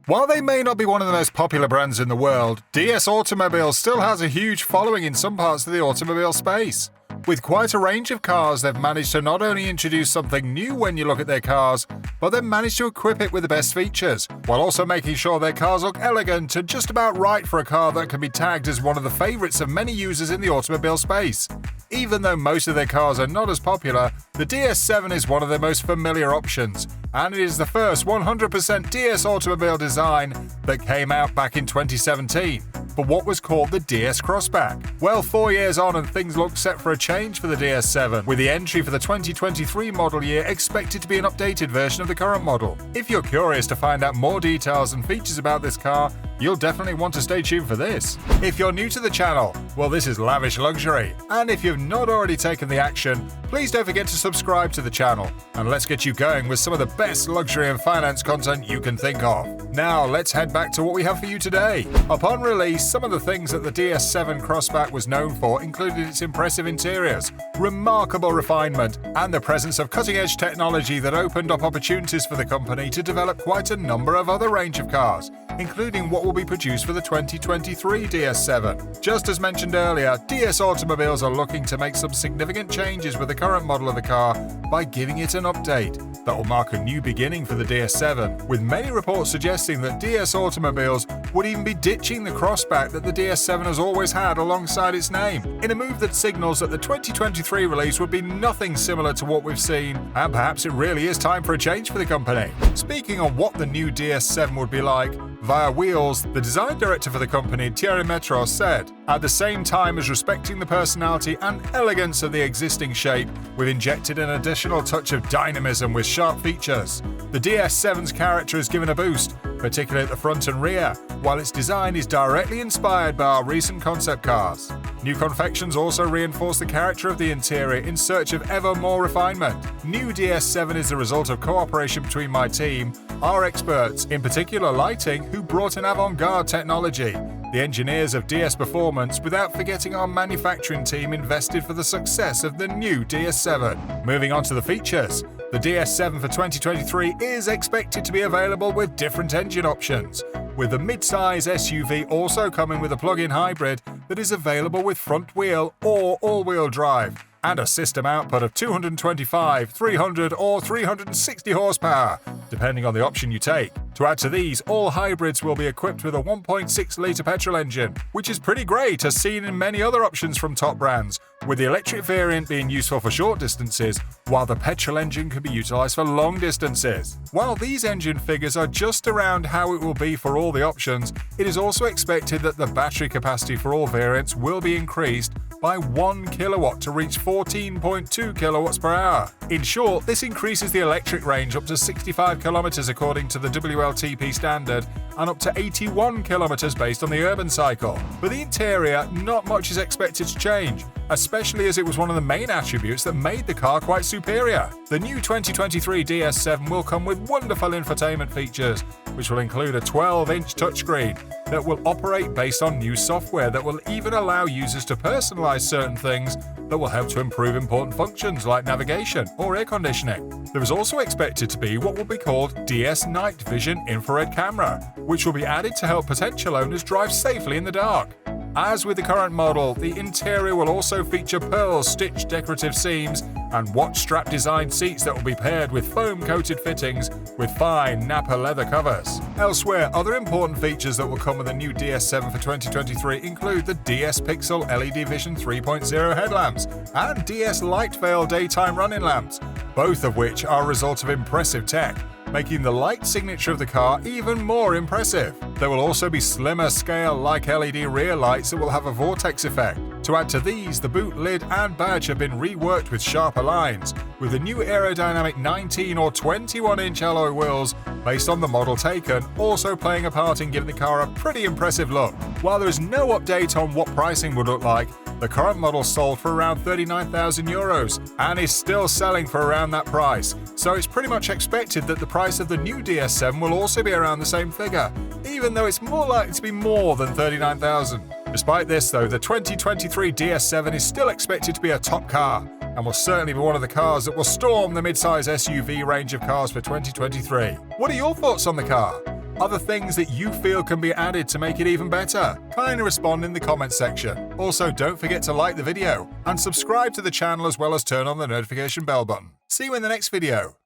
While they may not be one of the most popular brands in the world, DS Automobiles still has a huge following in some parts of the automobile space. With quite a range of cars, they've managed to not only introduce something new when you look at their cars, but they've managed to equip it with the best features, while also making sure their cars look elegant and just about right for a car that can be tagged as one of the favourites of many users in the automobile space. Even though most of their cars are not as popular, the DS7 is one of their most familiar options, and it is the first 100% DS automobile design that came out back in 2017 for what was called the DS Crossback. Well, 4 years on and things look set for a change for the DS7, with the entry for the 2023 model year expected to be an updated version of the current model. If you're curious to find out more details and features about this car, you'll definitely want to stay tuned for this. If you're new to the channel, well, this is Lavish Luxury, and if you've not already taken the action, please don't forget to subscribe to the channel, and let's get you going with some of the best luxury and finance content you can think of. Now, let's head back to what we have for you today. Upon release, some of the things that the DS7 Crossback was known for included its impressive interiors, remarkable refinement, and the presence of cutting-edge technology that opened up opportunities for the company to develop quite a number of other range of cars, including what will be produced for the 2023 DS7. Just as mentioned earlier, DS Automobiles are looking to make some significant changes with the current model of the car by giving it an update that will mark a new beginning for the DS7, with many reports suggesting that DS Automobiles would even be ditching the Crossback that the DS7 has always had alongside its name, in a move that signals that the 2023 release would be nothing similar to what we've seen, and perhaps it really is time for a change for the company. Speaking on what the new DS7 would be like, via Wheels, the design director for the company, Thierry Metros, said, "At the same time as respecting the personality and elegance of the existing shape, we've injected an additional touch of dynamism with sharp features. The DS7's character is given a boost, particularly at the front and rear, while its design is directly inspired by our recent concept cars. New confections also reinforce the character of the interior in search of ever more refinement. New DS7 is the result of cooperation between my team, our experts, in particular lighting, who brought in avant-garde technology, the engineers of DS Performance, without forgetting our manufacturing team invested for the success of the new DS7. Moving on to the features. The DS7 for 2023 is expected to be available with different engine options, with the mid-size SUV also coming with a plug-in hybrid that is available with front-wheel or all-wheel drive, and a system output of 225, 300 or 360 horsepower, depending on the option you take. To add to these, all hybrids will be equipped with a 1.6-litre petrol engine, which is pretty great as seen in many other options from top brands, with the electric variant being useful for short distances, while the petrol engine can be utilised for long distances. While these engine figures are just around how it will be for all the options, it is also expected that the battery capacity for all variants will be increased by 1 kilowatt to reach 14.2 kilowatts per hour. In short, this increases the electric range up to 65 kilometers according to the WLTP standard, and up to 81 kilometers based on the urban cycle. For the interior, not much is expected to change, especially as it was one of the main attributes that made the car quite superior. The new 2023 DS7 will come with wonderful infotainment features, which will include a 12-inch touchscreen that will operate based on new software that will even allow users to personalize certain things that will help to improve important functions like navigation or air conditioning. There is also expected to be what will be called DS Night Vision infrared camera, which will be added to help potential owners drive safely in the dark. As with the current model, the interior will also feature pearl-stitched decorative seams and watch strap designed seats that will be paired with foam-coated fittings with fine Napa leather covers. Elsewhere, other important features that will come with the new DS7 for 2023 include the DS Pixel LED Vision 3.0 headlamps and DS Light Veil daytime running lamps, both of which are a result of impressive tech, making the light signature of the car even more impressive. There will also be slimmer scale-like LED rear lights that will have a vortex effect. To add to these, the boot lid and badge have been reworked with sharper lines, with the new aerodynamic 19 or 21-inch alloy wheels based on the model taken also playing a part in giving the car a pretty impressive look. While there is no update on what pricing would look like, the current model sold for around €39,000 and is still selling for around that price, so it's pretty much expected that the price of the new DS7 will also be around the same figure, even though it's more likely to be more than $39,000. Despite this though, the 2023 DS7 is still expected to be a top car, and will certainly be one of the cars that will storm the mid-size SUV range of cars for 2023. What are your thoughts on the car? Other things that you feel can be added to make it even better? Kindly respond in the comments section. Also, don't forget to like the video and subscribe to the channel as well as turn on the notification bell button. See you in the next video.